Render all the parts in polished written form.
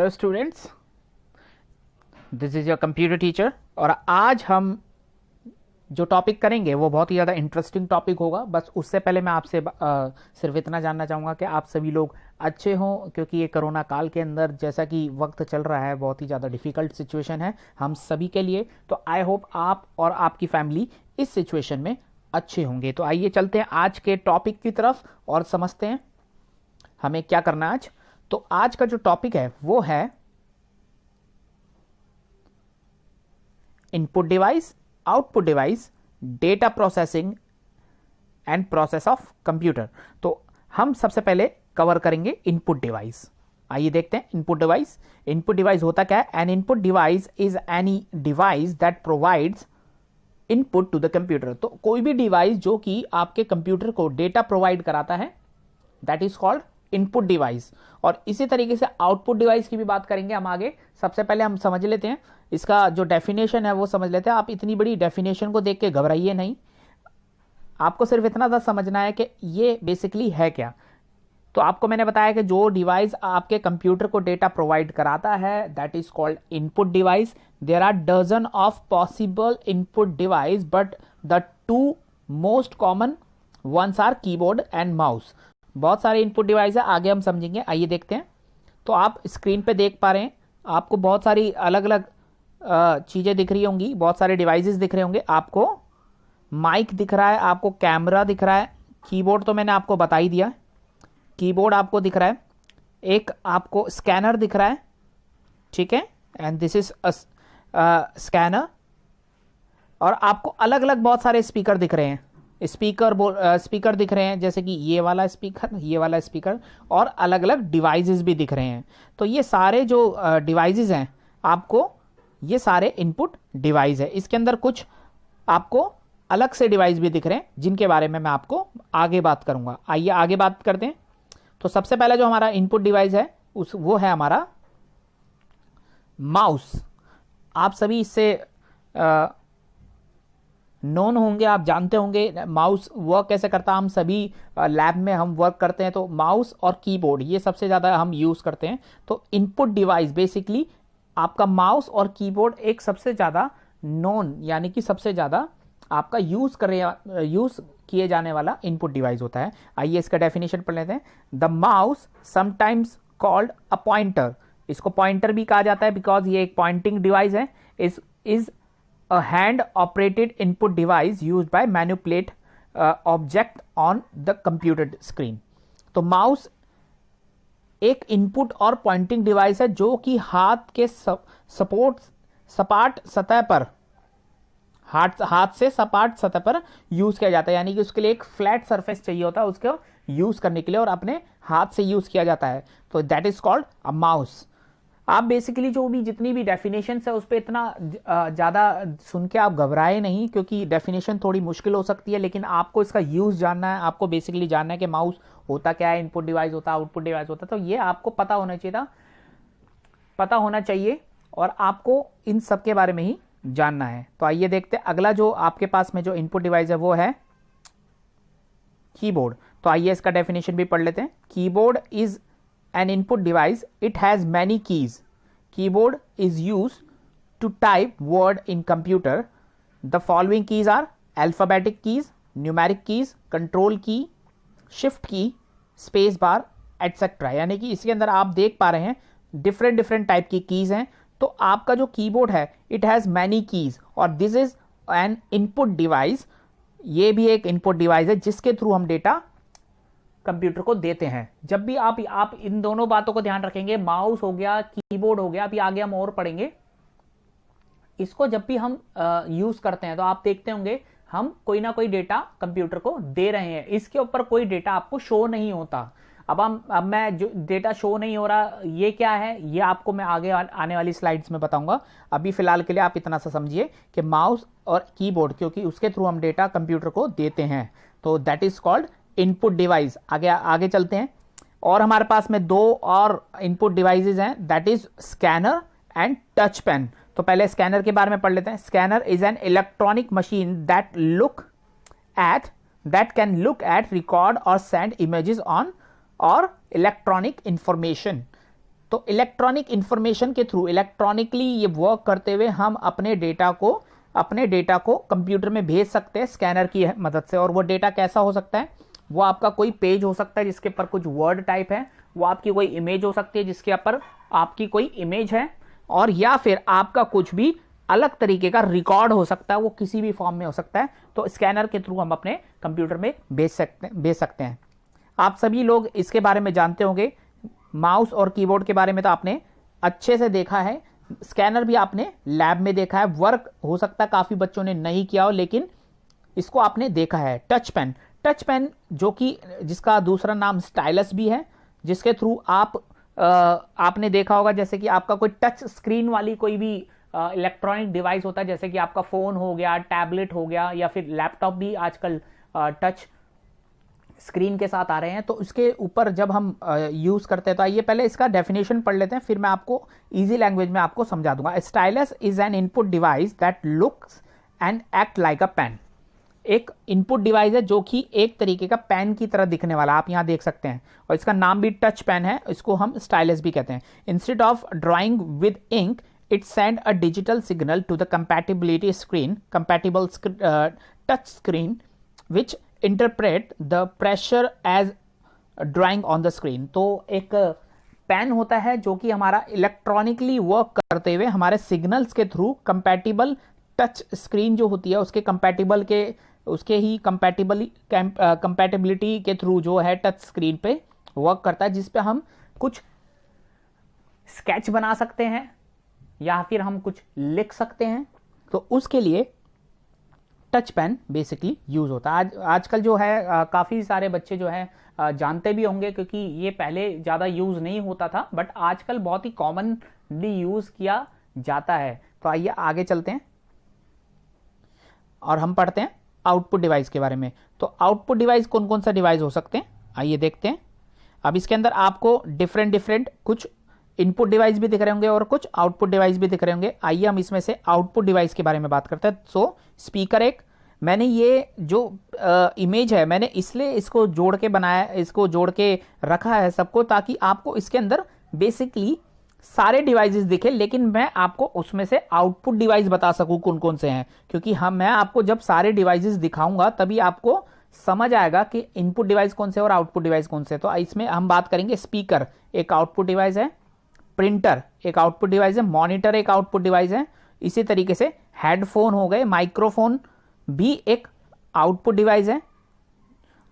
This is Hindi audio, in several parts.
Hello students, this is your computer teacher. और आज हम जो टॉपिक करेंगे वो बहुत ही ज़्यादा इंटरेस्टिंग टॉपिक होगा। बस उससे पहले मैं आपसे सिर्फ इतना जानना चाहूँगा कि आप सभी लोग अच्छे हों, क्योंकि ये कोरोना काल के अंदर जैसा कि वक्त चल रहा है बहुत ही ज़्यादा डिफ़िकल्ट सिचुएशन है हम सभी के लिए। तो आई होप आप और आपकी फैमिली इस सिचुएशन में अच्छे होंगे। तो आइए चलते हैं आज के टॉपिक की तरफ और समझते हैं हमें क्या करना है आज। तो आज का जो टॉपिक है वो है input device, output device, data processing and process of computer. तो हम सबसे पहले कवर करेंगे इनपुट डिवाइस। आइए देखते हैं इनपुट डिवाइस। इनपुट डिवाइस होता क्या है? An input device is any device that provides input to the computer. तो कोई भी डिवाइस जो कि आपके कंप्यूटर को डेटा प्रोवाइड कराता है, that is called input device. और इसी तरीके से आउटपुट डिवाइस की भी बात करेंगे हम आगे। सबसे पहले हम समझ लेते हैं इसका जो डेफिनेशन है वो समझ लेते हैं। आप इतनी बड़ी डेफिनेशन को देख के घबराइए नहीं, आपको सिर्फ इतना सा समझना है कि ये बेसिकली है क्या। तो आपको मैंने बताया कि जो डिवाइस आपके कंप्यूटर को डेटा प्रोवाइड कराता है that is called input device. There are dozen of possible input device but the two most common ones are keyboard and mouse. बहुत सारे इनपुट डिवाइस है, आगे हम समझेंगे। आइए देखते हैं। तो आप स्क्रीन पे देख पा रहे हैं, आपको बहुत सारी अलग अलग चीज़ें दिख रही होंगी, बहुत सारे डिवाइसेस दिख रहे होंगे। आपको माइक दिख रहा है, आपको कैमरा दिख रहा है, कीबोर्ड तो मैंने आपको बता ही दिया, कीबोर्ड आपको दिख रहा है, एक आपको स्कैनर दिख रहा है, ठीक है, एंड दिस इज स्कैनर। और आपको अलग अलग बहुत सारे स्पीकर दिख रहे हैं, स्पीकर दिख रहे हैं, जैसे कि ये वाला स्पीकर और अलग अलग डिवाइसेस भी दिख रहे हैं। तो ये सारे जो डिवाइसेस हैं, आपको ये सारे इनपुट डिवाइस है। इसके अंदर कुछ आपको अलग से डिवाइस भी दिख रहे हैं जिनके बारे में मैं आपको आगे बात करूंगा। आइए आगे बात करते हैं। तो सबसे पहला जो हमारा इनपुट डिवाइस है वो है हमारा माउस। आप सभी इससे नोन होंगे, आप जानते होंगे माउस वर्क कैसे करता है। हम सभी लैब में हम वर्क करते हैं तो माउस और कीबोर्ड ये सबसे ज़्यादा हम यूज़ करते हैं। तो इनपुट डिवाइस बेसिकली आपका माउस और कीबोर्ड एक सबसे ज़्यादा नोन यानी कि सबसे ज़्यादा आपका यूज़ किए जाने वाला इनपुट डिवाइस होता है। आइए इसका डेफिनेशन पढ़ लेते हैं। The mouse sometimes called a pointer, इसको पॉइंटर भी कहा जाता है बिकॉज ये एक पॉइंटिंग डिवाइस है। Is a hand operated input device used by manipulate object on the computer screen। तो माउस एक इनपुट और पॉइंटिंग डिवाइस है जो कि हाथ के सपाट सतह पर हाथ से सपाट सतह पर यूज किया जाता है, यानी कि उसके लिए एक फ्लैट सरफेस चाहिए होता है उसको यूज करने के लिए और अपने हाथ से यूज किया जाता है। तो that is called a mouse. आप बेसिकली जो भी जितनी भी डेफिनेशन है उस पर इतना ज़्यादा सुन के आप घबराए नहीं, क्योंकि डेफिनेशन थोड़ी मुश्किल हो सकती है, लेकिन आपको इसका यूज़ जानना है। आपको बेसिकली जानना है कि माउस होता क्या है, इनपुट डिवाइस होता है, आउटपुट डिवाइस होता है। तो ये आपको पता होना चाहिए और आपको इन सब के बारे में ही जानना है। तो आइए देखते हैं अगला जो आपके पास में जो इनपुट डिवाइस है वो है कीबोर्ड। तो आइए इसका डेफिनेशन भी पढ़ लेते हैं। Keyboard is an input device, it has many keys. Keyboard is used to type word in computer. The following keys are alphabetic keys, numeric keys, control key, shift key, space bar, etc. यानी कि इसके अंदर आप देख पा रहे हैं डिफरेंट टाइप की कीज हैं। तो आपका जो कीबोर्ड है इट हैज मैनी कीज और this is an input device. ये भी एक इनपुट डिवाइस है जिसके थ्रू हम डेटा कंप्यूटर को देते हैं। जब भी आप इन दोनों बातों को ध्यान रखेंगे, माउस हो गया, कीबोर्ड हो गया, अभी आगे हम और पढ़ेंगे इसको। जब भी हम यूज करते हैं तो आप देखते होंगे हम कोई ना कोई डेटा कंप्यूटर को दे रहे हैं, इसके ऊपर कोई डेटा आपको शो नहीं होता। अब मैं जो डेटा शो नहीं हो रहा ये क्या है, ये आपको मैं आगे आने वाली स्लाइड्स में बताऊंगा। अभी फिलहाल के लिए आप इतना सा समझिए कि माउस और कीबोर्ड, क्योंकि उसके थ्रू हम डेटा कंप्यूटर को देते हैं, तो that is called input device. आगे चलते हैं। और हमारे पास में दो और इनपुट डिवाइसेस हैं, that is scanner and touch pen. तो पहले स्कैनर के बारे में पढ़ लेते हैं। Scanner is an electronic machine that can look at, record or send images on or electronic information। तो इलेक्ट्रॉनिक इंफॉर्मेशन के थ्रू, इलेक्ट्रॉनिकली ये वर्क करते हुए हम अपने डेटा को कंप्यूटर में भेज सकते हैं स्कैनर की मदद से। और वो डेटा कैसा हो सकता है, वो आपका कोई पेज हो सकता है जिसके ऊपर कुछ वर्ड टाइप है, वो आपकी कोई इमेज हो सकती है जिसके ऊपर आपकी कोई इमेज है, और या फिर आपका कुछ भी अलग तरीके का रिकॉर्ड हो सकता है, वो किसी भी फॉर्म में हो सकता है। तो स्कैनर के थ्रू हम अपने कंप्यूटर में भेज सकते हैं। आप सभी लोग इसके बारे में जानते होंगे। माउस और कीबोर्ड के बारे में तो आपने अच्छे से देखा है, स्कैनर भी आपने लैब में देखा है। वर्क हो सकता है काफी बच्चों ने नहीं किया हो, लेकिन इसको आपने देखा है। टच पेन जो कि जिसका दूसरा नाम स्टाइलस भी है, जिसके थ्रू आपने देखा होगा, जैसे कि आपका कोई टच स्क्रीन वाली कोई भी इलेक्ट्रॉनिक डिवाइस होता है, जैसे कि आपका फोन हो गया, टैबलेट हो गया, या फिर लैपटॉप भी आजकल टच स्क्रीन के साथ आ रहे हैं। तो उसके ऊपर जब हम यूज करते हैं, तो आइए पहले इसका डेफिनेशन पढ़ लेते हैं, फिर मैं आपको इजी लैंग्वेज में आपको समझा दूंगा। Stylus is an input device that looks and act like a pen. एक इनपुट डिवाइस है जो कि एक तरीके का पेन की तरह दिखने वाला, आप यहां देख सकते हैं, और इसका नाम भी टच पेन है, इसको हम स्टाइलस भी कहते हैं। Instead of drawing with ink, it send a digital signal to the compatible touch screen which interpret the pressure as drawing on the screen। तो एक पेन होता है जो कि हमारा इलेक्ट्रॉनिकली वर्क करते हुए हमारे सिग्नल्स के थ्रू कंपैटिबल टच स्क्रीन जो होती है उसके ही कंपैटिबिलिटी के थ्रू जो है टच स्क्रीन पे वर्क करता है, जिस पे हम कुछ स्केच बना सकते हैं या फिर हम कुछ लिख सकते हैं। तो उसके लिए टच पेन बेसिकली यूज होता है। आजकल जो है काफी सारे बच्चे जो है जानते भी होंगे, क्योंकि ये पहले ज्यादा यूज नहीं होता था, बट आजकल बहुत ही कॉमनली यूज किया जाता है। तो आइए आगे चलते हैं और हम पढ़ते हैं आउटपुट डिवाइस के बारे में। तो आउटपुट डिवाइस कौन कौन सा डिवाइस हो सकते हैं, आइए देखते हैं। अब इसके अंदर आपको डिफरेंट कुछ इनपुट डिवाइस भी दिख रहे होंगे और कुछ आउटपुट डिवाइस भी दिख रहे होंगे। आइए हम इसमें से आउटपुट डिवाइस के बारे में बात करते हैं। सो स्पीकर मैंने ये जो इमेज है, मैंने इसलिए इसको जोड़ के बनाया, इसको जोड़ के रखा है सबको, ताकि आपको इसके अंदर बेसिकली सारे डिवाइसेस दिखे, लेकिन मैं आपको उसमें से आउटपुट डिवाइस बता सकूं कौन कौन से हैं, क्योंकि मैं आपको जब सारे डिवाइसेस दिखाऊंगा तभी आपको समझ आएगा कि इनपुट डिवाइस कौन से और आउटपुट डिवाइस कौन से। तो इसमें हम बात करेंगे, स्पीकर एक आउटपुट डिवाइस है, प्रिंटर एक आउटपुट डिवाइस है, मॉनिटर एक आउटपुट डिवाइस है, इसी तरीके से हेडफोन हो गए, माइक्रोफोन भी एक आउटपुट डिवाइस है,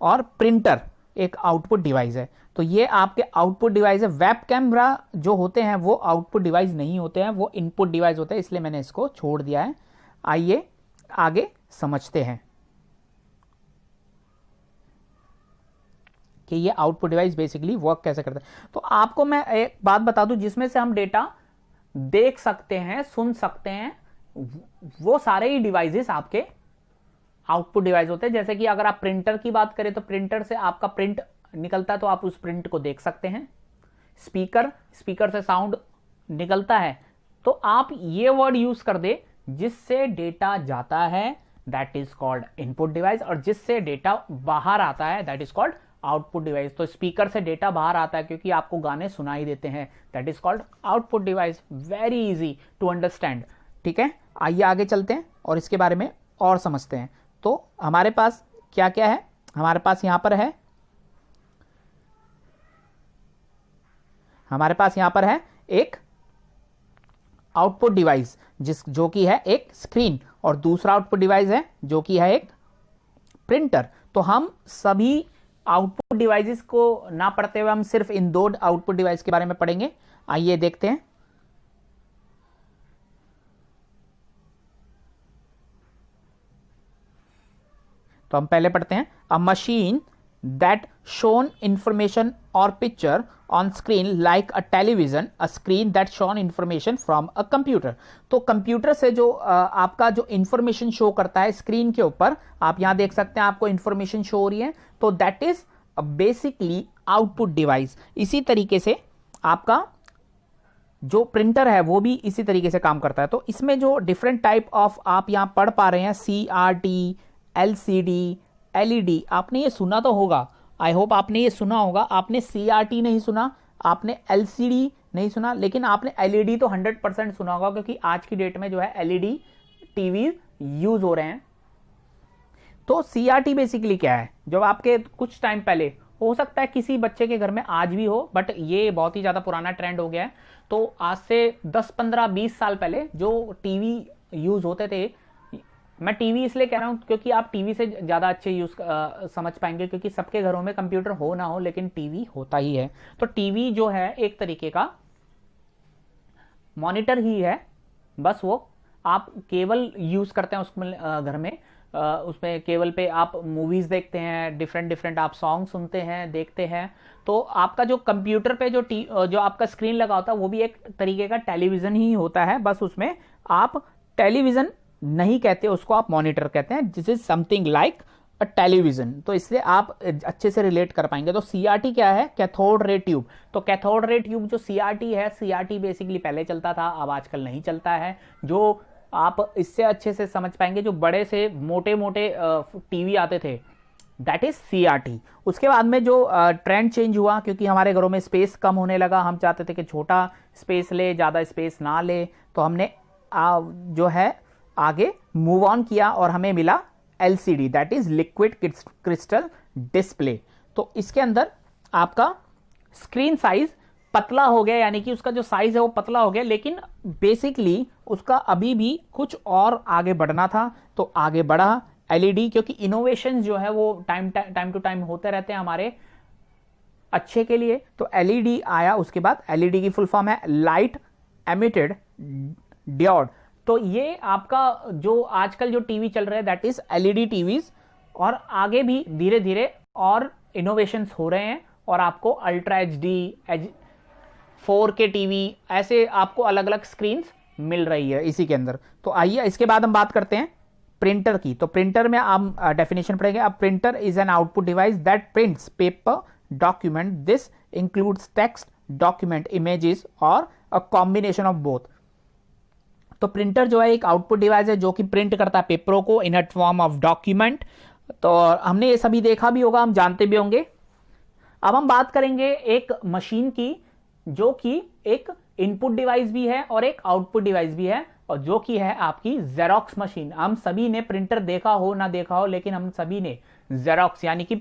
और प्रिंटर एक आउटपुट डिवाइस है। तो ये आपके आउटपुट डिवाइस है। वेब कैमरा जो होते हैं वो आउटपुट डिवाइस नहीं होते हैं, वो इनपुट डिवाइस होते हैं, इसलिए मैंने इसको छोड़ दिया है। आइए आगे समझते हैं कि ये आउटपुट डिवाइस बेसिकली वर्क कैसे करता है। तो आपको मैं एक बात बता दूं, जिसमें से हम डेटा देख सकते हैं, सुन सकते हैं, वो सारे ही डिवाइसेस आपके आउटपुट डिवाइस होते हैं। जैसे कि अगर आप प्रिंटर की बात करें तो प्रिंटर से आपका प्रिंट निकलता है, तो आप उस प्रिंट को देख सकते हैं। स्पीकर से साउंड निकलता है, तो आप ये वर्ड यूज कर दे, जिससे डेटा जाता है that is called input device, और जिससे डेटा बाहर आता है that is called output device. तो स्पीकर से डेटा बाहर आता है क्योंकि आपको गाने सुनाई देते हैं, that is called output device. Very easy to understand, ठीक है। आइए आगे चलते हैं और इसके बारे में और समझते हैं। तो हमारे पास क्या क्या है, हमारे पास यहां पर है एक आउटपुट डिवाइस जो कि है एक स्क्रीन, और दूसरा आउटपुट डिवाइस है जो कि है एक प्रिंटर। तो हम सभी आउटपुट डिवाइसेस को ना पढ़ते हुए हम सिर्फ इन दो आउटपुट डिवाइस के बारे में पढ़ेंगे। आइए देखते हैं। तो हम पहले पढ़ते हैं, a machine that shows information और picture on screen like a television, a screen that shows information from a computer. तो कंप्यूटर से जो आपका जो इंफॉर्मेशन शो करता है स्क्रीन के ऊपर, आप यहां देख सकते हैं आपको इंफॉर्मेशन शो हो रही है, तो that is basically output device. इसी तरीके से आपका जो प्रिंटर है वो भी इसी तरीके से काम करता है। तो इसमें जो डिफरेंट टाइप ऑफ आप यहां पढ़ पा रहे हैं, CRT, LCD, LED, आपने ये सुना तो होगा, आई होप आपने ये सुना होगा। आपने CRT नहीं सुना, आपने LCD नहीं सुना, लेकिन आपने एलईडी तो 100% सुना होगा, क्योंकि आज की डेट में जो है एलईडी टीवी यूज हो रहे हैं। तो सीआरटी बेसिकली क्या है, जब आपके कुछ टाइम पहले, हो सकता है किसी बच्चे के घर में आज भी हो, बट ये बहुत ही ज्यादा पुराना ट्रेंड हो गया है। तो आज से 10, 15, 20 साल पहले जो टीवी यूज होते थे, मैं टीवी इसलिए कह रहा हूं क्योंकि आप टीवी से ज्यादा अच्छे यूज समझ पाएंगे, क्योंकि सबके घरों में कंप्यूटर हो ना हो लेकिन टीवी होता ही है। तो टीवी जो है एक तरीके का मॉनिटर ही है, बस वो आप केबल यूज करते हैं उसमें घर में, उसमें केबल पे आप मूवीज देखते हैं, डिफरेंट डिफरेंट आप सॉन्ग सुनते हैं, देखते हैं। तो आपका जो कंप्यूटर पे जो आपका स्क्रीन लगा होता है वो भी एक तरीके का टेलीविजन ही होता है, बस उसमें आप टेलीविजन नहीं कहते उसको, आप मॉनिटर कहते हैं, this is something like a television. तो इसलिए आप अच्छे से रिलेट कर पाएंगे। तो सीआरटी क्या है, कैथोड रे ट्यूब। तो कैथोड रे ट्यूब जो सीआरटी है, सीआरटी बेसिकली पहले चलता था, अब आजकल नहीं चलता है। जो आप इससे अच्छे से समझ पाएंगे, जो बड़े से मोटे मोटे टीवी आते थे, दैट इज सीआरटी। उसके बाद में जो ट्रेंड चेंज हुआ, क्योंकि हमारे घरों में स्पेस कम होने लगा, हम चाहते थे कि छोटा स्पेस ले, ज्यादा स्पेस ना ले, तो हमने जो है आगे मूव ऑन किया और हमें मिला LCD, that is liquid crystal display. तो इसके अंदर आपका स्क्रीन साइज पतला हो गया, यानी कि उसका जो साइज है वो पतला हो गया, लेकिन बेसिकली उसका अभी भी कुछ और आगे बढ़ना था, तो आगे बढ़ा एलईडी, क्योंकि इनोवेशन जो है वो टाइम टू टाइम होते रहते हैं हमारे अच्छे के लिए। तो एलईडी आया, उसके बाद एलईडी की फुल फॉर्म है लाइट एमिटेड डियोड। तो ये आपका जो आजकल जो टीवी चल रहे हैं दैट इज एलईडी टीवीज, और आगे भी धीरे धीरे और इनोवेशंस हो रहे हैं, और आपको अल्ट्रा एचडी, 4K टीवी, ऐसे आपको अलग अलग स्क्रीन मिल रही है इसी के अंदर। तो आइए इसके बाद हम बात करते हैं प्रिंटर की। तो प्रिंटर में आप डेफिनेशन पढ़ेंगे। अब printer is an output device that prints paper document, this includes text, document, images और अ कॉम्बिनेशन ऑफ बोथ। तो प्रिंटर जो है एक आउटपुट डिवाइस है जो कि प्रिंट करता है पेपरों को इन अ फॉर्म ऑफ डॉक्यूमेंट। तो हमने ये सभी देखा भी होगा, हम जानते भी होंगे। अब हम बात करेंगे एक मशीन की जो कि एक इनपुट डिवाइस भी है और एक आउटपुट डिवाइस भी है, और जो कि है आपकी जेरोक्स मशीन। हम सभी ने प्रिंटर देखा हो ना देखा हो, लेकिन हम सभी ने जेरोक्स यानी कि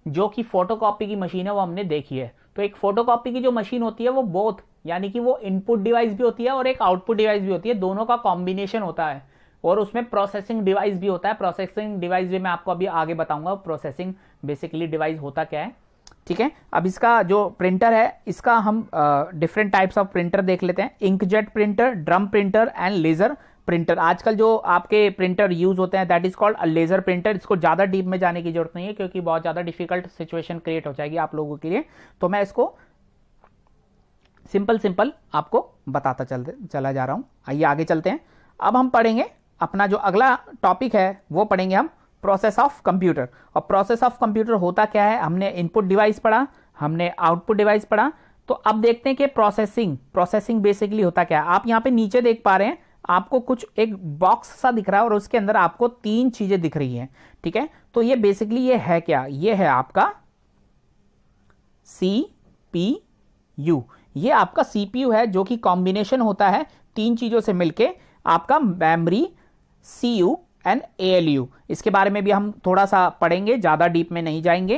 जो कि फोटोकॉपी की मशीन है वो हमने देखी है। तो एक फोटोकॉपी की जो मशीन होती है वो बोथ, यानी कि वो इनपुट डिवाइस भी होती है और एक आउटपुट डिवाइस भी होती है, दोनों का कॉम्बिनेशन होता है। और उसमें प्रोसेसिंग डिवाइस भी होता है। प्रोसेसिंग डिवाइस भी मैं आपको अभी आगे बताऊंगा, प्रोसेसिंग बेसिकली डिवाइस होता क्या है, ठीक है। अब इसका जो प्रिंटर है, इसका हम डिफरेंट टाइप्स ऑफ प्रिंटर देख लेते हैं। Inkjet printer, drum printer and laser printer. आजकल जो आपके प्रिंटर यूज होते हैं that is called a laser printer. इसको ज्यादा डीप में जाने की जरूरत नहीं है, क्योंकि बहुत ज्यादा डिफिकल्ट सिचुएशन क्रिएट हो जाएगी आप लोगों के लिए। तो मैं इसको सिंपल आपको बताता चला जा रहा हूं। आइए आगे चलते हैं। अब हम पढ़ेंगे अपना जो अगला टॉपिक है, वो पढ़ेंगे हम प्रोसेस ऑफ कंप्यूटर। और प्रोसेस ऑफ कंप्यूटर होता क्या है, हमने इनपुट डिवाइस पढ़ा, हमने आउटपुट डिवाइस पढ़ा। तो अब देखते हैं कि प्रोसेसिंग बेसिकली होता क्या है। आप यहां पे नीचे देख पा रहे हैं, आपको कुछ एक बॉक्स सा दिख रहा है और उसके अंदर आपको 3 चीजें दिख रही हैं, ठीक है। तो ये बेसिकली ये है क्या, ये है आपका CPU। ये आपका CPU है जो कि कॉम्बिनेशन होता है 3 चीजों से मिलके आपका मेमोरी, CU एंड ALU। इसके बारे में भी हम थोड़ा सा पढ़ेंगे, ज्यादा डीप में नहीं जाएंगे,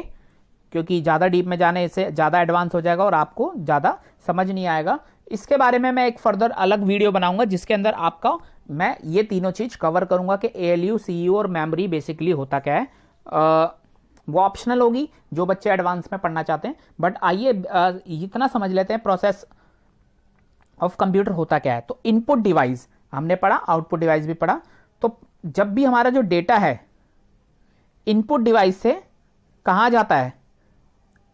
क्योंकि ज्यादा डीप में जाने से ज्यादा एडवांस हो जाएगा और आपको ज्यादा समझ नहीं आएगा। इसके बारे में मैं एक फर्दर अलग वीडियो बनाऊंगा जिसके अंदर आपका मैं ये तीनों चीज कवर करूंगा कि ALU, CU और मेमोरी बेसिकली होता क्या है। वो ऑप्शनल होगी जो बच्चे एडवांस में पढ़ना चाहते हैं। बट आइए इतना समझ लेते हैं प्रोसेस ऑफ कंप्यूटर होता क्या है। तो इनपुट डिवाइस हमने पढ़ा, आउटपुट डिवाइस भी पढ़ा। तो जब भी हमारा जो डेटा है इनपुट डिवाइस से कहां जाता है,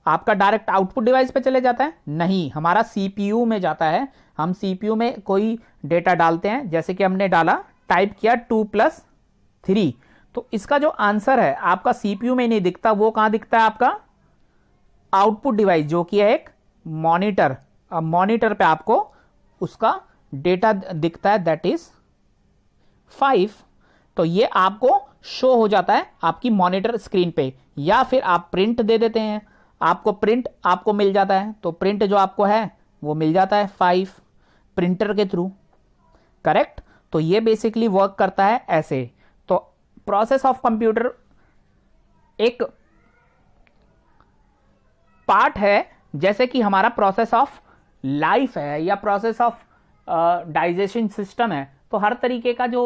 आपका डायरेक्ट आउटपुट डिवाइस पे चले जाता है? नहीं, हमारा CPU में जाता है। हम CPU में कोई डेटा डालते हैं, जैसे कि हमने डाला, टाइप किया 2+3, तो इसका जो आंसर है आपका CPU में नहीं दिखता, वो कहां दिखता है, आपका आउटपुट डिवाइस जो कि है एक मॉनिटर। अब मॉनिटर पे आपको उसका डेटा दिखता है, दैट इज 5। तो ये आपको शो हो जाता है आपकी मॉनिटर स्क्रीन पे, या फिर आप प्रिंट दे देते हैं, आपको प्रिंट आपको मिल जाता है। तो प्रिंट जो आपको है वो मिल जाता है 5 प्रिंटर के थ्रू, करेक्ट। तो ये बेसिकली वर्क करता है ऐसे। तो प्रोसेस ऑफ कंप्यूटर एक पार्ट है, जैसे कि हमारा प्रोसेस ऑफ लाइफ है या प्रोसेस ऑफ डाइजेशन सिस्टम है। तो हर तरीके का जो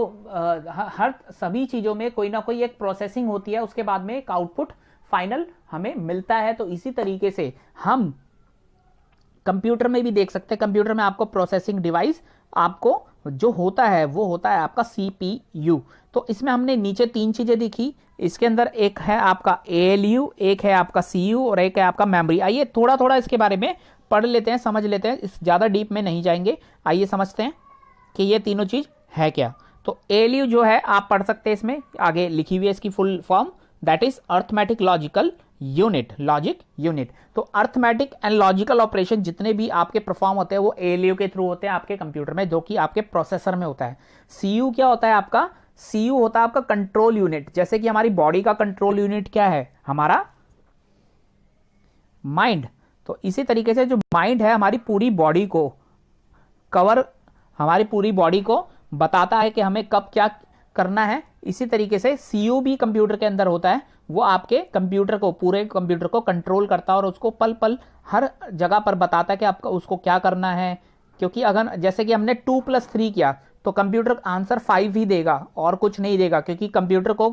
हर सभी चीजों में कोई ना कोई एक प्रोसेसिंग होती है, उसके बाद में एक आउटपुट फाइनल हमें मिलता है। तो इसी तरीके से हम कंप्यूटर में भी देख सकते हैं। कंप्यूटर में आपको प्रोसेसिंग डिवाइस आपको जो होता है वो होता है आपका CPU। तो इसमें हमने नीचे 3 चीजें देखी। इसके अंदर एक है आपका ALU, एक है आपका CU और एक है आपका मेमोरी। आइए थोड़ा थोड़ा इसके बारे में पढ़ लेते हैं, समझ लेते हैं, इस ज़्यादा डीप में नहीं जाएंगे। आइए समझते हैं कि ये तीनों चीज़ है क्या। तो ALU जो है आप पढ़ सकते हैं, इसमें आगे लिखी हुई है इसकी full form, that is arithmetic logical unit, logic unit. तो अर्थमेटिक एंड लॉजिकल ऑपरेशन जितने भी आपके परफॉर्म होते हैं वो ALU के थ्रू होते हैं आपके कंप्यूटर में, जो कि आपके प्रोसेसर में होता है। CU क्या होता है आपका? CU होता है आपका कंट्रोल यूनिट। जैसे कि हमारी बॉडी का कंट्रोल यूनिट क्या है? हमारा माइंड। तो इसी तरीके से जो माइंड है हमारी पूरी बॉडी को कवर, हमारी पूरी बॉडी को बताता है कि हमें कब क्या करना है। इसी तरीके से CU भी कंप्यूटर के अंदर होता है, वो आपके कंप्यूटर को, पूरे कंप्यूटर को कंट्रोल करता है और उसको पल पल हर जगह पर बताता है कि आपका उसको क्या करना है। क्योंकि अगर जैसे कि हमने 2 + 3 किया तो कंप्यूटर आंसर 5 ही देगा और कुछ नहीं देगा, क्योंकि कंप्यूटर को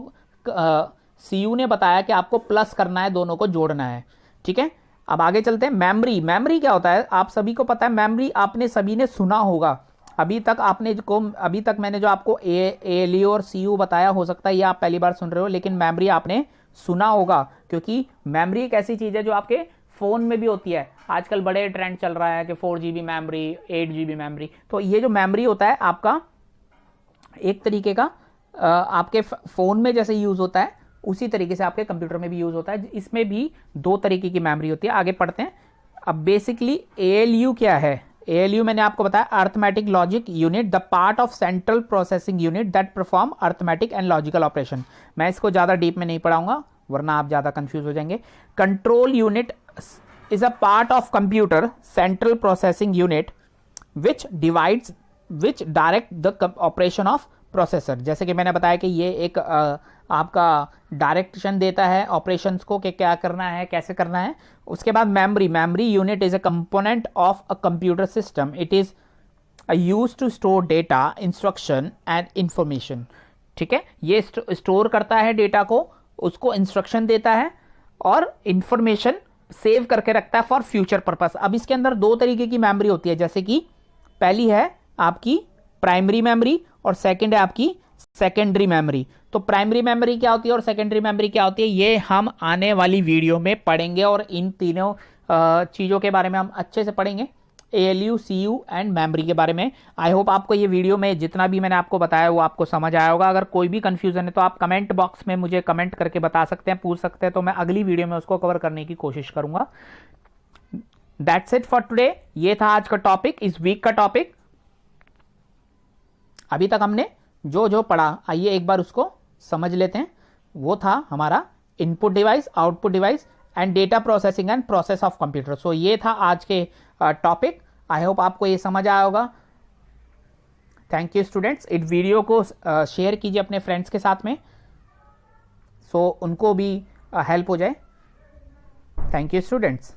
CU ने बताया कि आपको प्लस करना है, दोनों को जोड़ना है। ठीक है, अब आगे चलते हैं। मेमोरी। मेमोरी क्या होता है? आप सभी को पता है, मेमोरी आपने सभी ने सुना होगा। अभी तक मैंने जो आपको ALU और CU बताया, हो सकता है ये आप पहली बार सुन रहे हो, लेकिन मेमोरी आपने सुना होगा, क्योंकि मेमोरी एक ऐसी चीज है जो आपके फोन में भी होती है। आजकल बड़े ट्रेंड चल रहा है कि 4GB मेमोरी, 8GB मेमोरी। तो ये जो मेमोरी होता है आपका एक तरीके का आपके फोन में जैसे यूज होता है, उसी तरीके से आपके कंप्यूटर में भी यूज होता है। इसमें भी 2 तरीके की मेमोरी होती है। आगे पढ़ते हैं। अब बेसिकली ALU क्या है? ALU मैंने आपको बताया, arithmetic logic unit, the part of central processing unit that perform arithmetic and logical operation. मैं इसको ज्यादा डीप में नहीं पढ़ाऊंगा वरना आप ज्यादा कंफ्यूज हो जाएंगे। Control unit is a part of computer central processing unit which direct the operation of processor. जैसे कि मैंने बताया कि ये एक आपका डायरेक्शन देता है ऑपरेशंस को कि क्या करना है, कैसे करना है। उसके बाद memory unit is a component of a computer system. It is used to store data, instruction and information. ठीक है, ये स्टोर करता है डेटा को, उसको इंस्ट्रक्शन देता है और इंफॉर्मेशन सेव करके रखता है फॉर फ्यूचर पर्पस। अब इसके अंदर 2 तरीके की मेमोरी होती है, जैसे कि पहली है आपकी प्राइमरी मेमोरी और सेकंड है आपकी सेकेंडरी मेमोरी। तो प्राइमरी मेमोरी क्या होती है और सेकेंडरी मेमोरी क्या होती है, ये हम आने वाली वीडियो में पढ़ेंगे और इन तीनों चीज़ों के बारे में हम अच्छे से पढ़ेंगे, ALU, CU एंड मेमोरी के बारे में। आई होप आपको ये वीडियो में जितना भी मैंने आपको बताया वो आपको समझ आया होगा। अगर कोई भी कंफ्यूजन है तो आप कमेंट बॉक्स में मुझे कमेंट करके बता सकते हैं, पूछ सकते हैं, तो मैं अगली वीडियो में उसको कवर करने की कोशिश करूंगा। That's it for today. ये था आज का टॉपिक, इस वीक का टॉपिक। अभी तक हमने जो जो पढ़ा, आइए एक बार उसको समझ लेते हैं। वो था हमारा input device, output device and data processing and process of computer. So ये था आज के टॉपिक। आई होप आपको ये समझ आया होगा। Thank you students. इस वीडियो को शेयर कीजिए अपने फ्रेंड्स के साथ में, सो उनको भी हेल्प हो जाए। Thank you students.